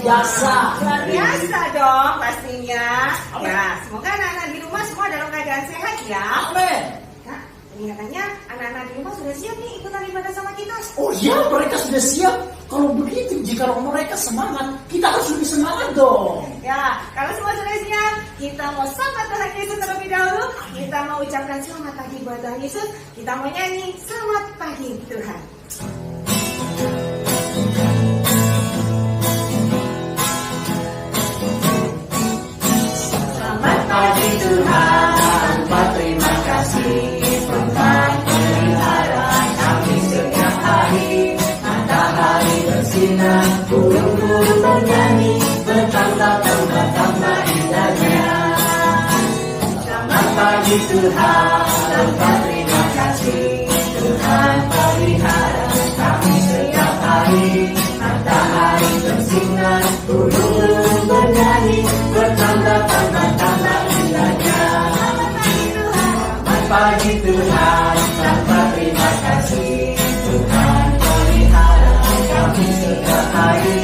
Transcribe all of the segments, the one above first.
biasa. Luar biasa dong pastinya. Ya, semoga anak-anak di rumah semua dalam keadaan sehat ya. Amin. Nah, kelihatannya anak-anak di rumah sudah siap nih ikutan ibadah sama kita. Oh iya, mereka sudah siap. Kalau begitu, jika mereka semangat, kita harus lebih semangat dong. Ya, kalau semua sudah siap, kita mau sapa Tuhan Yesus terlebih dahulu. Kita mau ucapkan selamat pagi buat Tuhan Yesus. Kita mau nyanyi selamat pagi Tuhan. Selamat pagi Tuhan, terima kasih Tuhan pelihara kami setiap hari. Matahari bersinar, burung-burung bernyanyi, bertambah-tambah indahnya. Selamat pagi Tuhan, terima kasih Tuhan pelihara kami setiap hari. Matahari bersinar, burung-burung bernyanyi, bertambah-tambah indahnya. Selamat pagi Tuhan, terima kasih Tuhan pelihara kami setiap hari.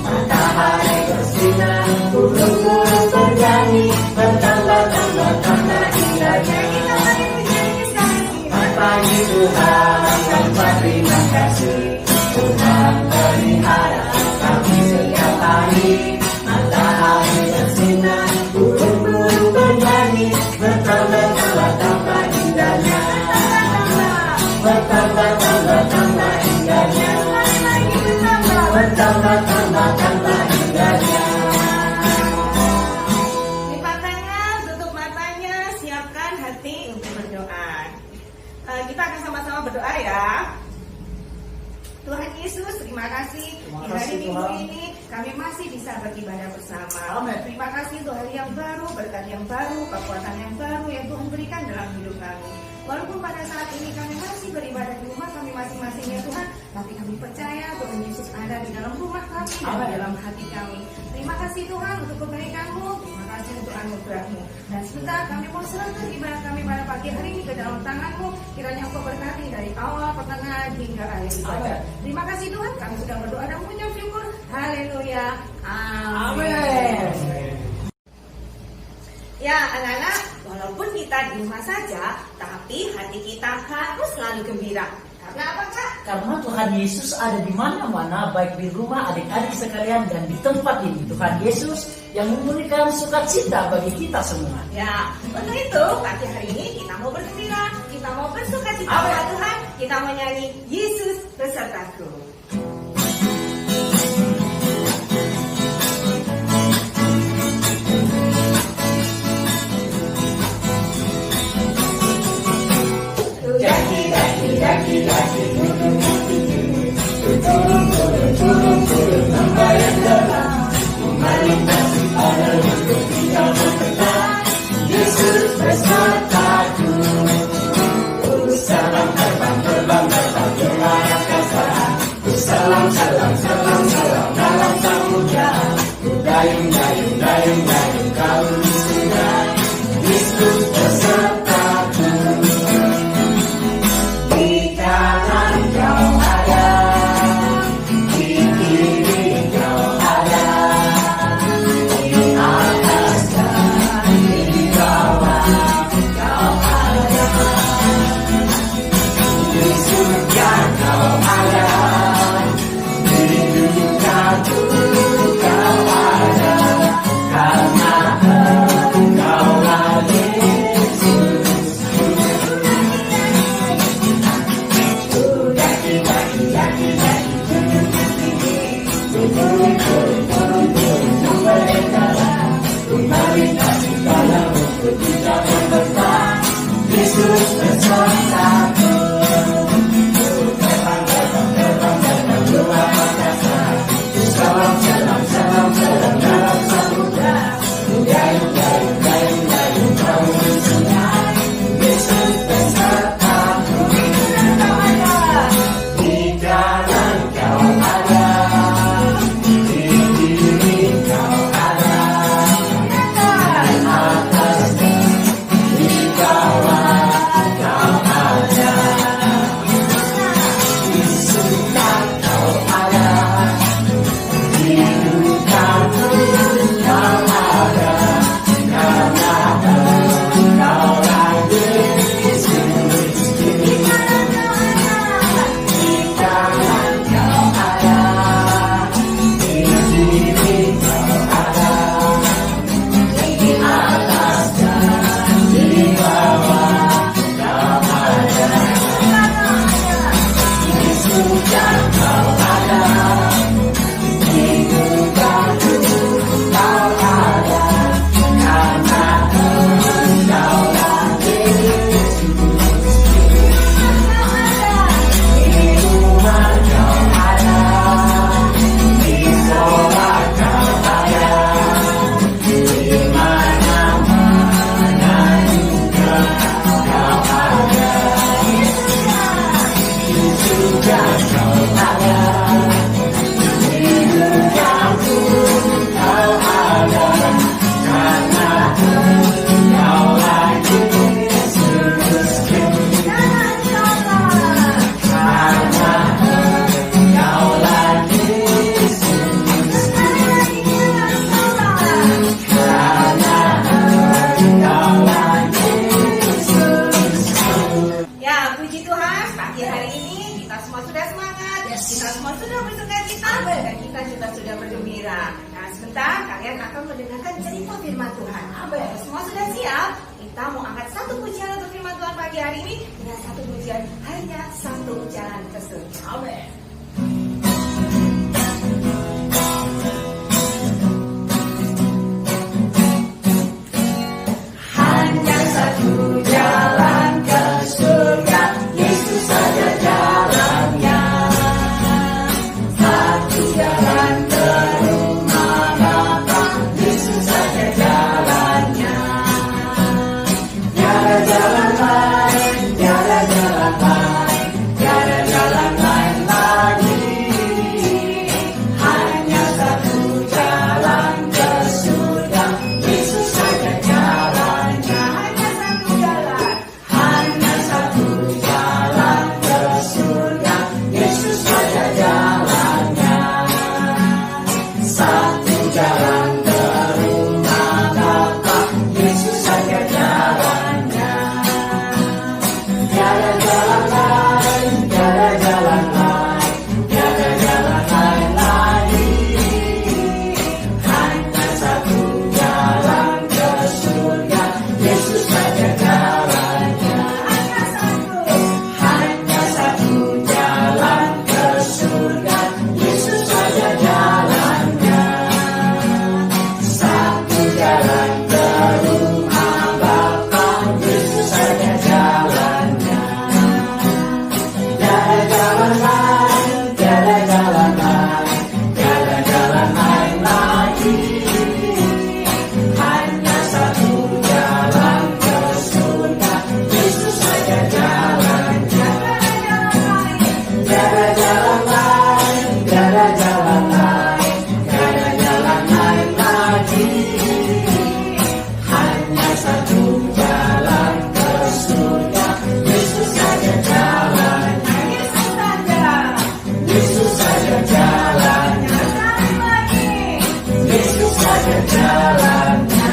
Matahari bersinar, burung-burung bernyanyi, bertambah-tambah indahnya. Selamat pagi Tuhan, terima kasih Tuhan pelihara kami setiap hari. Matahari bersinar, burung-burung bernyanyi, bertambah-tambah indahnya. Bertambah-tambah indahnya. Bertambah-tambah indahnya. Lipat tangan, tutup matanya, siapkan hati untuk berdoa. Kita akan sama-sama berdoa ya. Tuhan Yesus, terima kasih di hari Minggu ini kami masih bisa beribadah bersama. Amin. Terima kasih untuk hari yang baru, berkat yang baru, kekuatan yang baru yang Tuhan berikan dalam hidup kami. Walaupun pada saat ini kami masih beribadah di rumah kami masing-masing ya Tuhan, tapi kami percaya Tuhan Yesus ada di dalam rumah kami dan di dalam hati kami. Terima kasih Tuhan untuk kebaikan-Mu, terima kasih untuk anugerah-Mu. Dan sebentar kami mau serahkan ibadah kami pada pagi hari ini ke dalam tangan-Mu. Kiranya Engkau berkati dari awal, pertengahan hingga akhir ibadah. Terima kasih Tuhan, kami sudah berdoa dan mengucap syukur. Haleluya. Amin. Ya anak-anak, walaupun kita di rumah saja, tapi hati kita harus selalu gembira. Karena apa Kak? Karena Tuhan Yesus ada di mana-mana, baik di rumah adik-adik sekalian dan di tempat ini. Tuhan Yesus yang memberikan sukacita bagi kita semua. Ya, untuk itu pagi hari ini kita mau bergembira, kita mau bersukacita kepada Tuhan, kita mau nyanyi Yesus besertaku. Turun membayar dalam melintasi pada untuk tidak berkenan. Yesus besertaku. Salam terbang gelar kasar. puji Tuhan, pagi hari ini kita semua sudah semangat, kita semua sudah bersukacita, dan kita juga sudah bergembira. Nah, sebentar kalian akan mendengarkan cerita firman Tuhan. Kalau semua sudah siap, kita mau angkat satu pujian untuk firman Tuhan pagi hari ini dengan satu pujian, hanya satu jalan ke surga. Amin. Hanya satu jalan ke surga, Yesus saja jalannya. Satu jalan ke rumah Bapa, Yesus saja jalannya. Tiada jalan lain, tiada jalan lain, tiada jalan lain lagi. Hanya satu jalan ke surga, Yesus saja jalannya. Hanya satu jalan. Hanya satu jalan ke surga, Yesus saja jalannya. Satu jalan ke rumah Bapa, Yesus saja jalannya. Tiada jalan lain, tiada jalan lain, tiada jalan lain lagi. Hanya satu jalan ke surga, Yesus saja jalannya. Hanya satu jalan ke surga, Yesus saja jalannya. Satu jalan ke rumah Bapa, Yesus saja jalannya. Tiada jalan lain, tiada jalan lain, tiada jalan lain lagi. Hanya satu jalan ke surga, Yesus saja jalannya. Tiada jalan lain, tiada jalan lain, tiada jalan lain lagi. Hanya satu jalan ke surga, Yesus saja jalannya. Yesus saja jalannya. Yesus saja jalannya.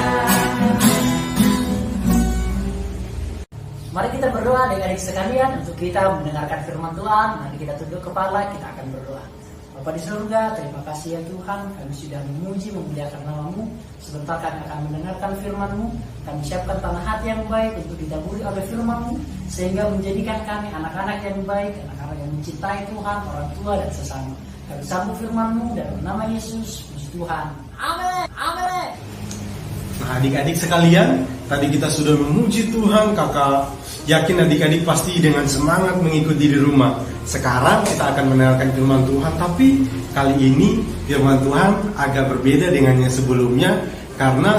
Mari kita berdoa adik-adik sekalian untuk kita mendengarkan firman Tuhan. Mari kita tunduk kepala, kita akan berdoa. Bapa di surga, terima kasih ya Tuhan, kami sudah memuji, memuliakan nama-Mu. Sebentar kami akan mendengarkan firman-Mu. Kami siapkan tanah hati yang baik untuk ditaburi oleh firman-Mu, sehingga menjadikan kami anak-anak yang baik, anak-anak yang mencintai Tuhan, orang tua dan sesama. Kami sambut firman-Mu dalam nama Yesus, puji Tuhan. Amin. Amin. Nah, adik-adik sekalian, tadi kita sudah memuji Tuhan. Kakak yakin adik-adik pasti dengan semangat mengikuti di rumah. Sekarang kita akan mendengarkan firman Tuhan, tapi kali ini firman Tuhan agak berbeda dengan yang sebelumnya, karena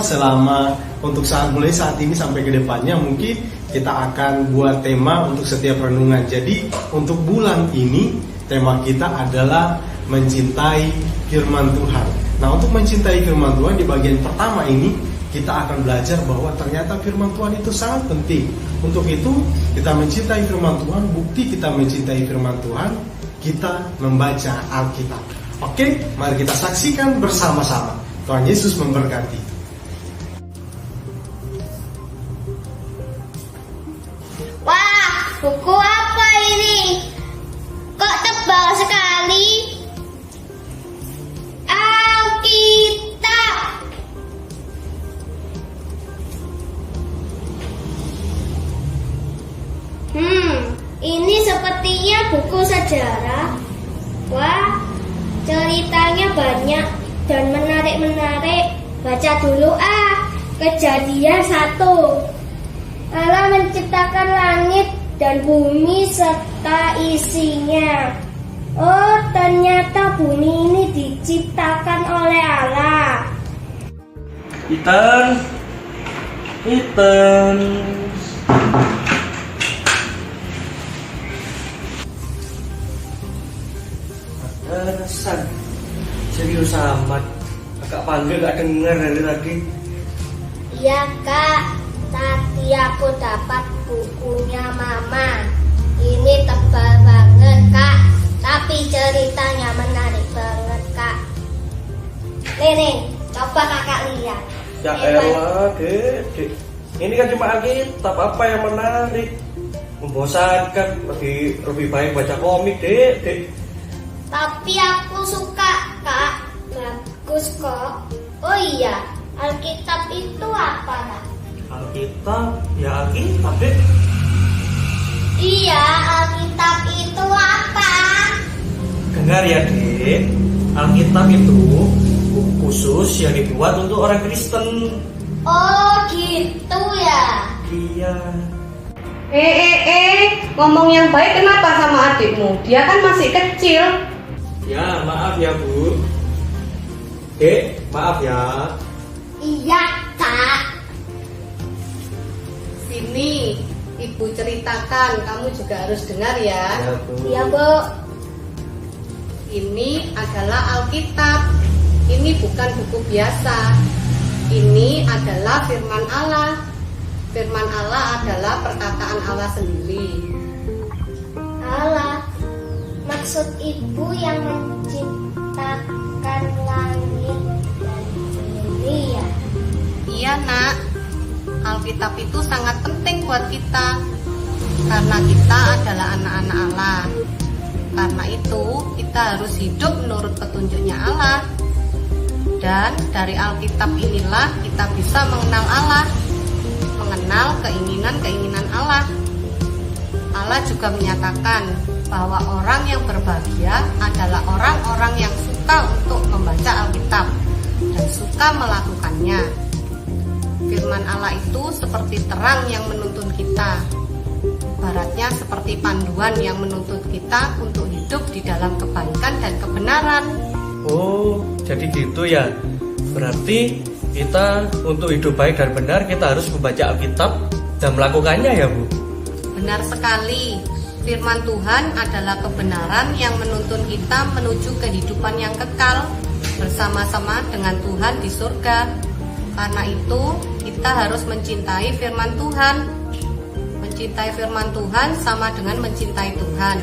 mulai saat ini sampai ke depannya mungkin kita akan buat tema untuk setiap renungan. Jadi untuk bulan ini tema kita adalah mencintai firman Tuhan. Nah, untuk mencintai firman Tuhan di bagian pertama ini kita akan belajar bahwa ternyata firman Tuhan itu sangat penting. Untuk itu kita mencintai firman Tuhan. Bukti kita mencintai firman Tuhan, kita membaca Alkitab. Oke, mari kita saksikan bersama-sama. Tuhan Yesus memberkati. Wah, buku apa ini? Kok tebal sekali? Alkitab. Ini sepertinya buku sejarah. Wah, ceritanya banyak dan menarik-menarik. Baca dulu Kejadian 1. Allah menciptakan langit dan bumi serta isinya. Oh, ternyata bumi ini diciptakan oleh Allah. Ethan. Alasan serius amat. Agak panggil gak denger dari tadi. Ya Kak, tadi aku dapat bukunya Mama. Ini tebal banget Kak, tapi ceritanya menarik banget Kak. Nih, coba Kakak lihat. Ya elah, Dek. Ini kan cuma Alkitab, apa yang menarik? membosankan, lebih baik baca komik, Dek. Tapi aku suka, Kak. Bagus kok. Oh iya, Alkitab itu apa, Kak? Alkitab, ya Alkitab, Dek. Iya, Alkitab itu apa? Dengar ya, Dek. Alkitab itu buku khusus yang dibuat untuk orang Kristen. Oh gitu ya. Iya. Ngomong yang baik kenapa sama adikmu? Dia kan masih kecil. Ya, maaf ya, Bu. Dek, maaf ya. Iya, Kak. Sini, Ibu ceritakan, kamu juga harus dengar ya. Ya, Bu. Iya, Bu. Ini adalah Alkitab. Ini bukan buku biasa. Ini adalah firman Allah. Firman Allah adalah perkataan Allah sendiri. Allah, maksud Ibu yang menciptakan langit dan bumi ya? Iya, Nak. Alkitab itu sangat penting buat kita. Karena kita adalah anak-anak Allah. Karena itu, kita harus hidup menurut petunjuknya Allah. Dan dari Alkitab inilah kita bisa mengenal Allah, mengenal keinginan-keinginan Allah. Allah juga menyatakan bahwa orang yang berbahagia adalah orang-orang yang suka untuk membaca Alkitab dan suka melakukannya. Firman Allah itu seperti terang yang menuntun kita. Ibaratnya seperti panduan yang menuntut kita untuk hidup di dalam kebaikan dan kebenaran. Oh, jadi gitu ya. Berarti kita untuk hidup baik dan benar kita harus membaca Alkitab dan melakukannya ya, Bu. Benar sekali. Firman Tuhan adalah kebenaran yang menuntun kita menuju kehidupan yang kekal bersama-sama dengan Tuhan di surga. Karena itu, kita harus mencintai firman Tuhan. Mencintai firman Tuhan sama dengan mencintai Tuhan.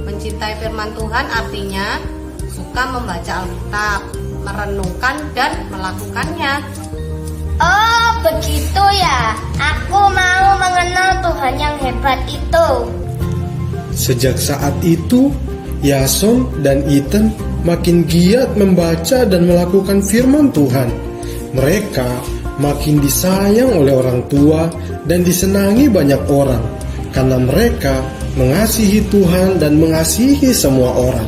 Mencintai firman Tuhan artinya suka membaca Alkitab, merenungkan dan melakukannya. Oh begitu ya. Aku mau mengenal Tuhan yang hebat itu. Sejak saat itu, Yason dan Ethan makin giat membaca dan melakukan firman Tuhan. Mereka makin disayang oleh orang tua dan disenangi banyak orang karena mereka mengasihi Tuhan dan mengasihi semua orang.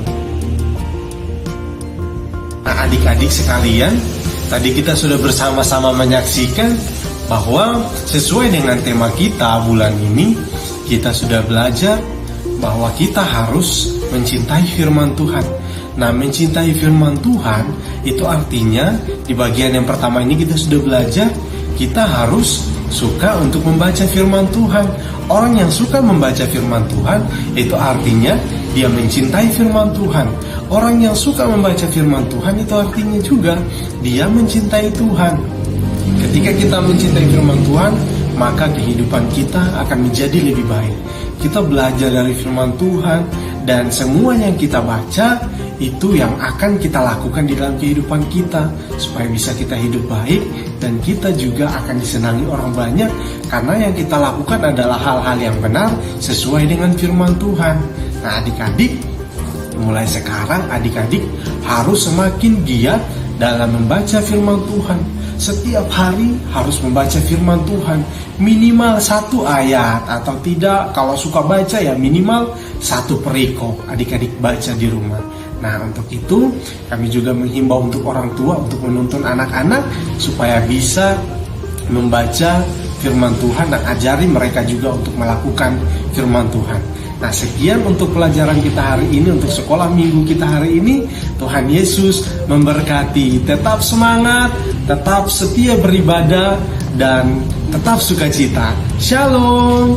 Nah, adik-adik sekalian, tadi kita sudah bersama-sama menyaksikan bahwa sesuai dengan tema kita bulan ini, kita sudah belajar bahwa kita harus mencintai firman Tuhan. Nah, mencintai firman Tuhan itu artinya di bagian yang pertama ini kita sudah belajar kita harus suka untuk membaca firman Tuhan. Orang yang suka membaca firman Tuhan itu artinya dia mencintai firman Tuhan. Orang yang suka membaca firman Tuhan itu artinya juga dia mencintai Tuhan. Ketika kita mencintai firman Tuhan, maka kehidupan kita akan menjadi lebih baik. Kita belajar dari firman Tuhan dan semua yang kita baca itu yang akan kita lakukan di dalam kehidupan kita supaya bisa kita hidup baik dan kita juga akan disenangi orang banyak karena yang kita lakukan adalah hal-hal yang benar sesuai dengan firman Tuhan. Nah, adik-adik, mulai sekarang adik-adik harus semakin giat dalam membaca firman Tuhan. Setiap hari harus membaca firman Tuhan minimal 1 ayat atau tidak kalau suka baca ya minimal 1 perikop adik-adik baca di rumah. Nah, untuk itu kami juga menghimbau untuk orang tua untuk menuntun anak-anak supaya bisa membaca firman Tuhan dan ajari mereka juga untuk melakukan firman Tuhan. Nah, sekian untuk pelajaran kita hari ini, untuk sekolah minggu kita hari ini. Tuhan Yesus memberkati. Tetap semangat, tetap setia beribadah, dan tetap sukacita. Shalom.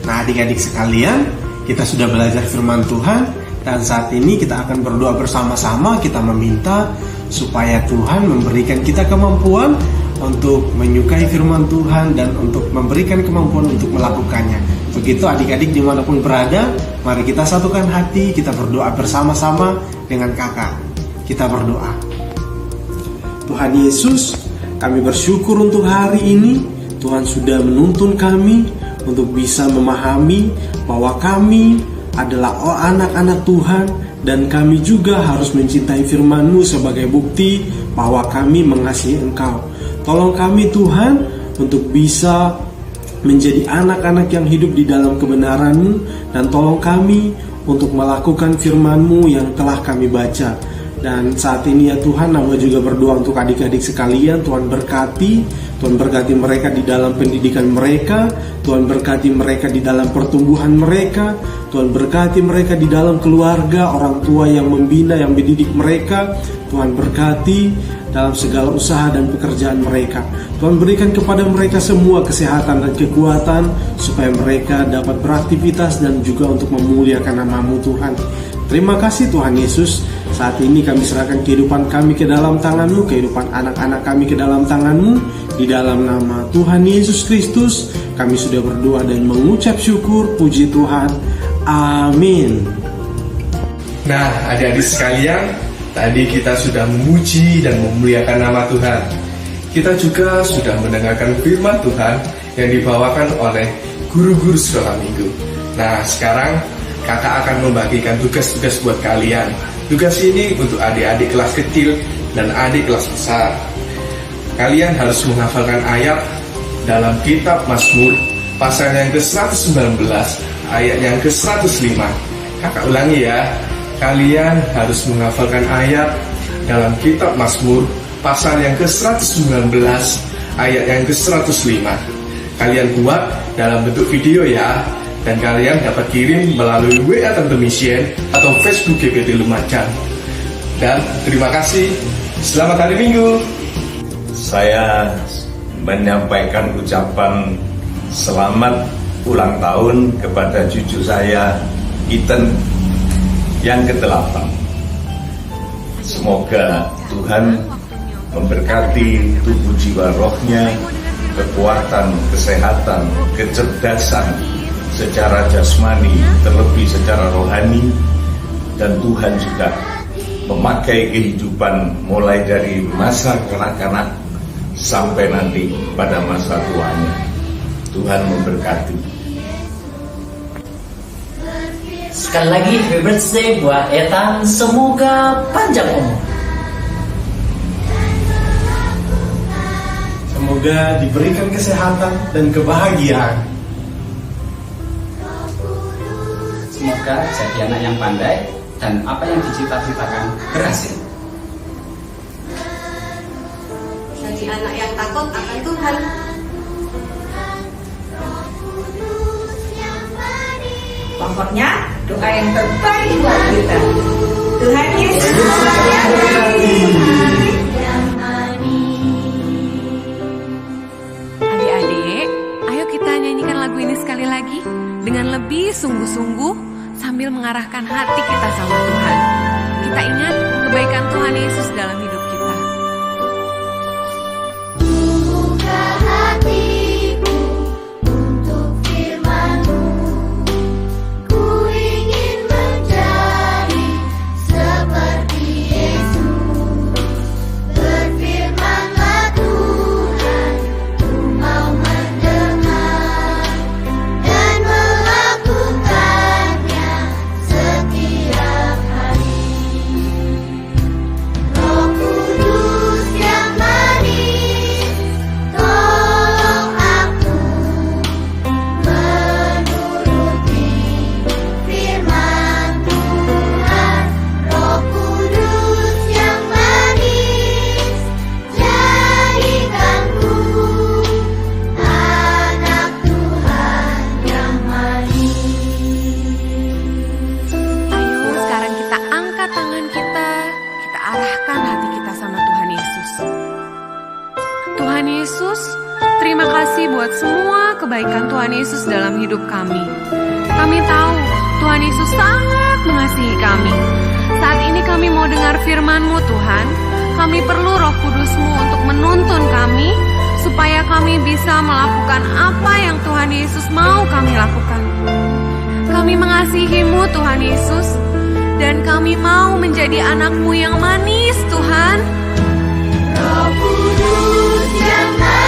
Nah, adik-adik sekalian, kita sudah belajar firman Tuhan, dan saat ini kita akan berdoa bersama-sama. Kita meminta supaya Tuhan memberikan kita kemampuan untuk menyukai firman Tuhan dan untuk memberikan kemampuan untuk melakukannya. Begitu adik-adik dimanapun berada, mari kita satukan hati, kita berdoa bersama-sama dengan kakak. Kita berdoa. Tuhan Yesus, kami bersyukur untuk hari ini. Tuhan sudah menuntun kami untuk bisa memahami bahwa kami adalah anak-anak Tuhan dan kami juga harus mencintai firman-Mu sebagai bukti bahwa kami mengasihi Engkau. Tolong kami Tuhan untuk bisa menjadi anak-anak yang hidup di dalam kebenaran-Mu, dan tolong kami untuk melakukan firman-Mu yang telah kami baca. Dan saat ini ya Tuhan, Hamba juga berdoa untuk adik-adik sekalian. Tuhan berkati mereka di dalam pendidikan mereka, Tuhan berkati mereka di dalam pertumbuhan mereka, Tuhan berkati mereka di dalam keluarga, orang tua yang membina, yang mendidik mereka. Tuhan berkati dalam segala usaha dan pekerjaan mereka. Tuhan berikan kepada mereka semua kesehatan dan kekuatan supaya mereka dapat beraktivitas dan juga untuk memuliakan nama-Mu Tuhan. Terima kasih Tuhan Yesus. Saat ini kami serahkan kehidupan kami ke dalam tangan-Mu, kehidupan anak-anak kami ke dalam tangan-Mu. Di dalam nama Tuhan Yesus Kristus kami sudah berdoa dan mengucap syukur. Puji Tuhan. Amin. Nah, adik-adik sekalian, tadi kita sudah memuji dan memuliakan nama Tuhan. Kita juga sudah mendengarkan firman Tuhan yang dibawakan oleh guru-guru sekolah minggu. Nah, sekarang kakak akan membagikan tugas-tugas buat kalian. Tugas ini untuk adik-adik kelas kecil dan adik kelas besar. Kalian harus menghafalkan ayat dalam kitab Mazmur pasal yang ke-119 ayat yang ke-105. Kakak ulangi ya. Kalian harus menghafalkan ayat dalam kitab Mazmur pasal yang ke-119 ayat yang ke-105. Kalian buat dalam bentuk video ya. Dan kalian dapat kirim melalui WA Tante Mission atau Facebook GBT Lumajang. Dan terima kasih. Selamat hari Minggu. Saya menyampaikan ucapan selamat ulang tahun kepada cucu saya, Ethan, yang ke-8. Semoga Tuhan memberkati tubuh jiwa rohnya, kekuatan, kesehatan, kecerdasan secara jasmani, terlebih secara rohani, dan Tuhan juga memakai kehidupan mulai dari masa kanak-kanak sampai nanti pada masa tuanya. Tuhan memberkati. Sekali lagi happy birthday buat Ethan, semoga panjang umur. Semoga diberikan kesehatan dan kebahagiaan. Semoga jadi anak yang pandai dan apa yang dicita-citakan berhasil. Jadi anak yang takut akan Tuhan. Pokoknya doa yang terbaik buat kita. Tuhan Yesus memberkati. Adik-adik, ayo kita nyanyikan lagu ini sekali lagi dengan lebih sungguh-sungguh sambil mengarahkan hati kita sama Tuhan. Kita ingat kebaikan Tuhan Yesus dalam hidup kita. Buka hatiku untuk firman-Mu, ku ingin menjadi seperti Yesus. Berfirmanlah Tuhan, ku mau mendengar dan melakukannya setiap hari. Roh Kudus yang manis, tolong aku menuruti firman Tuhan. Roh Kudus yang manis, jadikanku anak Tuhan yang manis. Ayo sekarang kita angkat tangan kita arahkan hati kita sama Tuhan Yesus. Tuhan Yesus, terima kasih buat semua kebaikan Tuhan Yesus dalam hidup kami. Kami tahu Tuhan Yesus sangat mengasihi kami. Saat ini kami mau dengar firman-Mu Tuhan. Kami perlu Roh Kudus-Mu untuk menuntun kami, supaya kami bisa melakukan apa yang Tuhan Yesus mau kami lakukan. Kami mengasihi-Mu Tuhan Yesus, dan kami mau menjadi anak-Mu yang manis Tuhan. Roh Kudus yang manis,